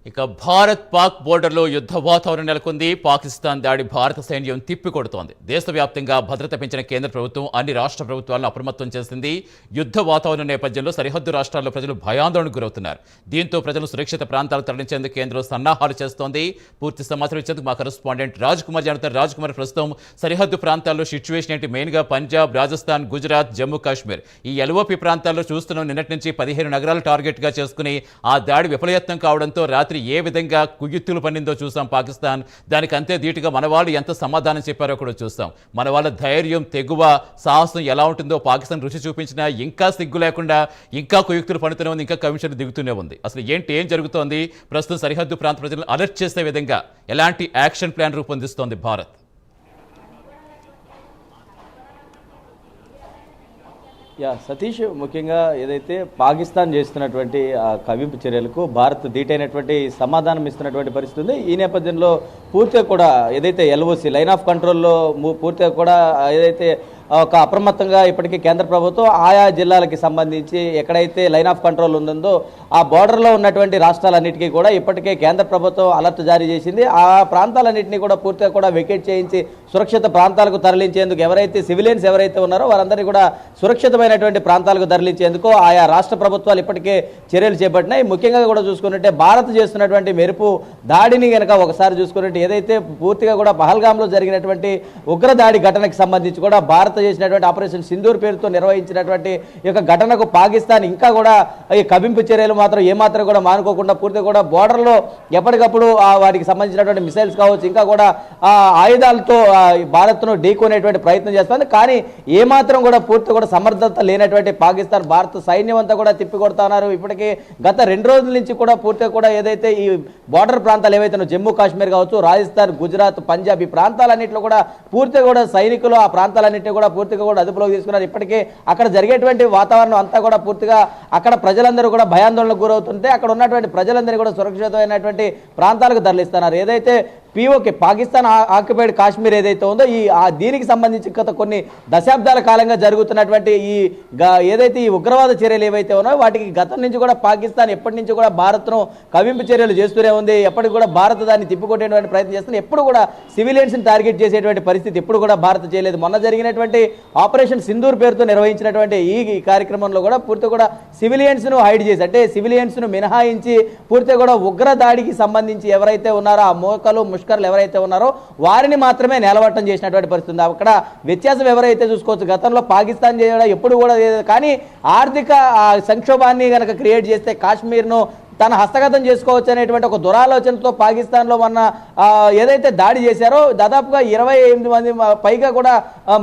ఇక భారత్ పాక్ బోర్డర్లో యుద్ధ వాతావరణం నెలకొంది. పాకిస్తాన్ దాడి భారత సైన్యం తిప్పికొడుతోంది. దేశవ్యాప్తంగా భద్రత పెంచిన కేంద్ర ప్రభుత్వం అన్ని రాష్ట్ర ప్రభుత్వాలను అప్రమత్తం చేసింది. యుద్ధ వాతావరణం నేపథ్యంలో సరిహద్దు రాష్ట్రాల్లో ప్రజలు భయాందోళనకు గురవుతున్నారు. దీంతో ప్రజలు సురక్షిత ప్రాంతాలకు తరలించేందుకు కేంద్రం సన్నాహాలు చేస్తోంది. పూర్తి సమాచారం ఇచ్చేందుకు మా కరెస్పాండెంట్ రాజ్ కుమార్ జానుతారు. రాజ్ కుమార్, ప్రస్తుతం సరిహద్దు ప్రాంతాల్లో సిచ్యువేషన్ ఏంటి? మెయిన్గా పంజాబ్, రాజస్థాన్, గుజరాత్, జమ్మూ కాశ్మీర్ ఈ ఎల్ఓపి ప్రాంతాల్లో చూస్తున్నాం. నిన్నటి నుంచి 15 నగరాలు టార్గెట్గా చేసుకుని ఆ దాడి విఫలయత్నం కావడంతో రాత్రి ఏ విధంగా కుయుత్తులు పన్నిందో చూసాం పాకిస్తాన్. దానికి అంతే ధీటుగా మన వాళ్ళు ఎంత సమాధానం చెప్పారో కూడా చూస్తాం. మన వాళ్ళ ధైర్యం, తెగువ, సాహసం ఎలా ఉంటుందో పాకిస్తాన్ రుచి చూపించినా ఇంకా సిగ్గు లేకుండా ఇంకా కుయుక్తులు పన్నుతూనే ఉంది, ఇంకా కమిషన్ దిగుతూనే ఉంది. అసలు ఏం జరుగుతోంది? ప్రస్తుతం సరిహద్దు ప్రాంత ప్రజలను అలర్ట్ చేసే విధంగా ఎలాంటి యాక్షన్ ప్లాన్ రూపొందిస్తోంది భారత్? సతీష్, ముఖ్యంగా ఏదైతే పాకిస్తాన్ చేస్తున్నటువంటి కవింపు చర్యలకు భారత్ ధీటైనటువంటి సమాధానం ఇస్తున్నటువంటి పరిస్థితి ఉంది. ఈ నేపథ్యంలో పూర్తిగా కూడా ఏదైతే ఎల్ఓసి లైన్ ఆఫ్ కంట్రోల్లో పూర్తిగా కూడా ఏదైతే ఒక అప్రమత్తంగా ఇప్పటికీ కేంద్ర ప్రభుత్వం ఆయా జిల్లాలకి సంబంధించి ఎక్కడైతే లైన్ ఆఫ్ కంట్రోల్ ఉందో ఆ బోర్డర్లో ఉన్నటువంటి రాష్ట్రాలన్నిటికీ కూడా ఇప్పటికే కేంద్ర ప్రభుత్వం అలర్ట్ జారీ చేసింది. ఆ ప్రాంతాలన్నింటినీ కూడా పూర్తిగా కూడా వెకేట్ చేయించి సురక్షిత ప్రాంతాలకు తరలించేందుకు ఎవరైతే సివిలియన్స్ ఎవరైతే ఉన్నారో వారందరినీ కూడా సురక్షితమైనటువంటి ప్రాంతాలకు తరలించేందుకు ఆయా రాష్ట్ర ప్రభుత్వాలు ఇప్పటికే చర్యలు చేపట్టినాయి. ముఖ్యంగా కూడా చూసుకున్నట్టే భారత్ చేస్తున్నటువంటి మెరుపు దాడిని కనుక ఒకసారి చూసుకున్నట్టు ఏదైతే పూర్తిగా కూడా పహల్గామ్లో జరిగినటువంటి ఉగ్రదాడి ఘటనకు సంబంధించి కూడా భారత్ చేసినటువంటి ఆపరేషన్ సింధూర్ పేరుతో నిర్వహించినటువంటి ఈ యొక్క ఘటనకు పాకిస్తాన్ ఇంకా కూడా ఈ కవింపు చర్యలు మాత్రం ఏమాత్రం కూడా మానుకోకుండా పూర్తిగా కూడా బోర్డర్లో ఎప్పటికప్పుడు వాటికి సంబంధించినటువంటి మిసైల్స్ కావచ్చు, ఇంకా కూడా ఆయుధాలతో భారత్ను ఢీకొనేటువంటి ప్రయత్నం చేస్తుంది. కానీ ఏమాత్రం కూడా పూర్తి కూడా సమర్థత లేనటువంటి పాకిస్తాన్ భారత సైన్యం అంతా కూడా తిప్పికొడతా ఉన్నారు. ఇప్పటికే గత 2 రోజుల నుంచి కూడా పూర్తిగా కూడా ఏదైతే ఈ బోర్డర్ ప్రాంతాలు ఏవైతే జమ్మూ కాశ్మీర్ కావచ్చు, రాజస్థాన్, గుజరాత్, పంజాబ్ ఈ ప్రాంతాలన్నింటిలో కూడా పూర్తిగా కూడా సైనికులు ఆ ప్రాంతాలన్నింటినీ కూడా పూర్తిగా కూడా అదుపులోకి తీసుకున్నారు. ఇప్పటికే అక్కడ జరిగేటువంటి వాతావరణం అంతా కూడా పూర్తిగా అక్కడ ప్రజలందరూ కూడా భయాందోళనకు గురవుతుంటే అక్కడ ఉన్నటువంటి ప్రజలందరూ కూడా సురక్షితమైనటువంటి ప్రాంతాలకు తరలిస్తున్నారు. ఏదైతే పీఓకే పాకిస్తాన్ ఆక్యుపైడ్ కాశ్మీర్ ఏదైతే ఉందో దీనికి సంబంధించి గత కొన్ని దశాబ్దాల కాలంగా జరుగుతున్నటువంటి ఏదైతే ఈ ఉగ్రవాద చర్యలు ఏవైతే ఉన్నాయో వాటికి గతం నుంచి కూడా పాకిస్తాన్ ఎప్పటి నుంచి కూడా భారత్ను కవింపు చర్యలు చేస్తూనే ఉంది. ఎప్పటికి కూడా భారత్ దాన్ని తిప్పికొట్టేటువంటి ప్రయత్నం చేస్తుంది. ఎప్పుడు కూడా సివిలియన్స్ని టార్గెట్ చేసేటువంటి పరిస్థితి ఎప్పుడు కూడా భారత్ చేయలేదు. మొన్న జరిగినటువంటి ఆపరేషన్ సింధూర్ పేరుతో నిర్వహించినటువంటి ఈ కార్యక్రమంలో కూడా పూర్తిగా కూడా సివిలియన్స్ను హైడ్ చేసి, అంటే సివిలియన్స్ను మినహాయించి పూర్తిగా కూడా ఉగ్ర దాడికి సంబంధించి ఎవరైతే ఉన్నారో ఆ మోకలు ముష్కర్లు ఎవరైతే ఉన్నారో వారిని మాత్రమే నేలవట్టం చేసినటువంటి పరిస్థితి. అక్కడ వ్యత్యాసం ఎవరైతే చూసుకోవచ్చు, గతంలో పాకిస్తాన్ చేయడం ఎప్పుడు కూడా కానీ ఆర్థిక సంక్షోభాన్ని కనుక క్రియేట్ చేస్తే కాశ్మీర్ను తన హస్తగతం చేసుకోవచ్చు అనేటువంటి ఒక దురాలోచనతో పాకిస్తాన్లో మొన్న ఏదైతే దాడి చేశారో దాదాపుగా 28 మంది పైగా కూడా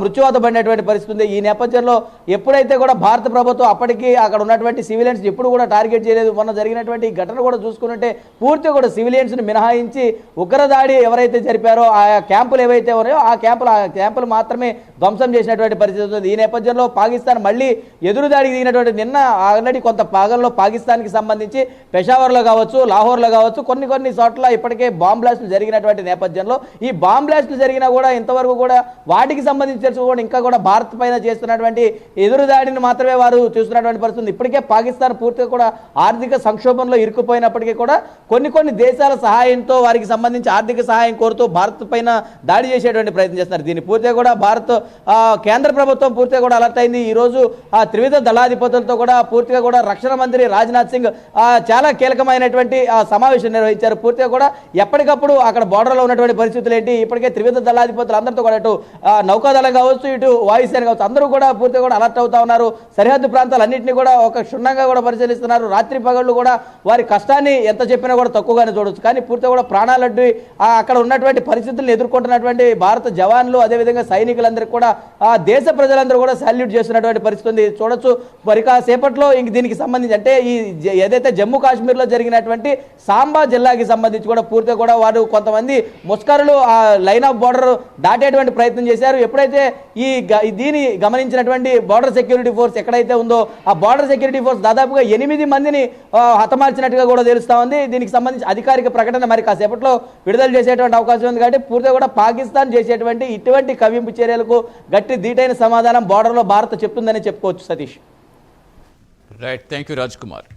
మృత్యువాత పడినటువంటి పరిస్థితి ఉంది. ఈ నేపథ్యంలో ఎప్పుడైతే కూడా భారత ప్రభుత్వం అప్పటికీ అక్కడ ఉన్నటువంటి సివిలియన్స్ ఎప్పుడు కూడా టార్గెట్ చేయలేదు. మొన్న జరిగినటువంటి ఘటన కూడా చూసుకున్నట్టే పూర్తిగా కూడా సివిలియన్స్ని మినహాయించి ఉగ్రదాడి ఎవరైతే జరిపారో ఆ క్యాంపులు ఏవైతే ఉన్నాయో ఆ క్యాంపులు మాత్రమే ధ్వంసం చేసినటువంటి పరిస్థితి ఉంది. ఈ నేపథ్యంలో పాకిస్తాన్ మళ్ళీ ఎదురుదాడికి దిగినటువంటి నిన్న ఆల్రెడీ కొంత భాగంలో పాకిస్తాన్కి సంబంధించి పెషావర్లో కావచ్చు, లాహోర్లో కావచ్చు కొన్ని చోట్ల ఇప్పటికే బాంబ్ బ్లాస్టులు జరిగినటువంటి నేపథ్యంలో ఈ బాంబ్ బ్లాస్టులు జరిగినా కూడా ఇంతవరకు కూడా వాటికి సంబంధించి తెలుసుకోవడం ఇంకా కూడా భారత్ పైన చేస్తున్నటువంటి ఎదురుదాడిని మాత్రమే వారు చూస్తున్నటువంటి పరిస్థితి. ఇప్పటికే పాకిస్తాన్ పూర్తిగా కూడా ఆర్థిక సంక్షోభంలో ఇరుక్కుపోయినప్పటికీ కూడా కొన్ని దేశాల సహాయంతో వారికి సంబంధించి ఆర్థిక సహాయం కోరుతూ భారత్ పైన దాడి చేసేటువంటి ప్రయత్నం చేస్తున్నారు. దీన్ని పూర్తిగా కూడా భారత్ కేంద్ర ప్రభుత్వం పూర్తిగా కూడా అలర్ట్ అయింది. ఈ రోజు త్రివిధ దళాధిపతులతో కూడా పూర్తిగా కూడా రక్షణ మంత్రి రాజ్నాథ్ సింగ్ చాలా కీలకమైనటువంటి సమావేశం నిర్వహించారు. పూర్తిగా కూడా ఎప్పటికప్పుడు అక్కడ బోర్డర్లో ఉన్నటువంటి పరిస్థితులు ఏంటి, ఇప్పటికే త్రివిధ దళాధిపతులు అందరితో కూడా ఇటు నౌకాదళం కావచ్చు, ఇటు వాయుసేన కావచ్చు, అందరూ కూడా పూర్తిగా కూడా అలర్ట్ అవుతా ఉన్నారు. సరిహద్దు ప్రాంతాలన్నింటినీ కూడా ఒక క్షుణ్ణంగా కూడా పరిశీలిస్తున్నారు. రాత్రి పగళ్ళు కూడా వారి కష్టాన్ని ఎంత చెప్పినా కూడా తక్కువగానే చూడవచ్చు. కానీ పూర్తిగా కూడా ప్రాణాలడ్డి అక్కడ ఉన్నటువంటి పరిస్థితులను ఎదుర్కొంటున్నటువంటి భారత జవాన్లు అదేవిధంగా సైనికులందరికీ కూడా దేశ ప్రజలందరూ కూడా సాల్యూట్ చేస్తున్నటువంటి పరిస్థితి ఉంది. చూడొచ్చు మరి కాసేపట్లో ఇంక దీనికి సంబంధించి అంటే ఈ ఏదైతే జమ్మూ కాశ్మీర్లో జరిగినటువంటి సాంబా జిల్లాకి సంబంధించి కూడా పూర్తిగా కూడా వారు కొంతమంది ముస్కరులు ఆ లైన్ ఆఫ్ బోర్డర్ దాటేటువంటి ప్రయత్నం చేశారు. ఎప్పుడైతే దీన్ని గమనించినటువంటి బోర్డర్ సెక్యూరిటీ ఫోర్స్ ఎక్కడైతే ఉందో ఆ బోర్డర్ సెక్యూరిటీ ఫోర్స్ దాదాపుగా 8 మందిని హతమార్చినట్టుగా కూడా తెలుస్తా ఉంది. దీనికి సంబంధించి అధికారిక ప్రకటన మరి కాసేపట్లో విడుదల చేసేటువంటి అవకాశం ఉంది. కాబట్టి పూర్తిగా కూడా పాకిస్తాన్ చేసేటువంటి ఇటువంటి కవింపు చర్యలకు గట్టి ధీటైన సమాధానం బోర్డర్లో భారత్ చెప్తుందని చెప్పుకోవచ్చు. Satish. Right, thank you Raj Kumar.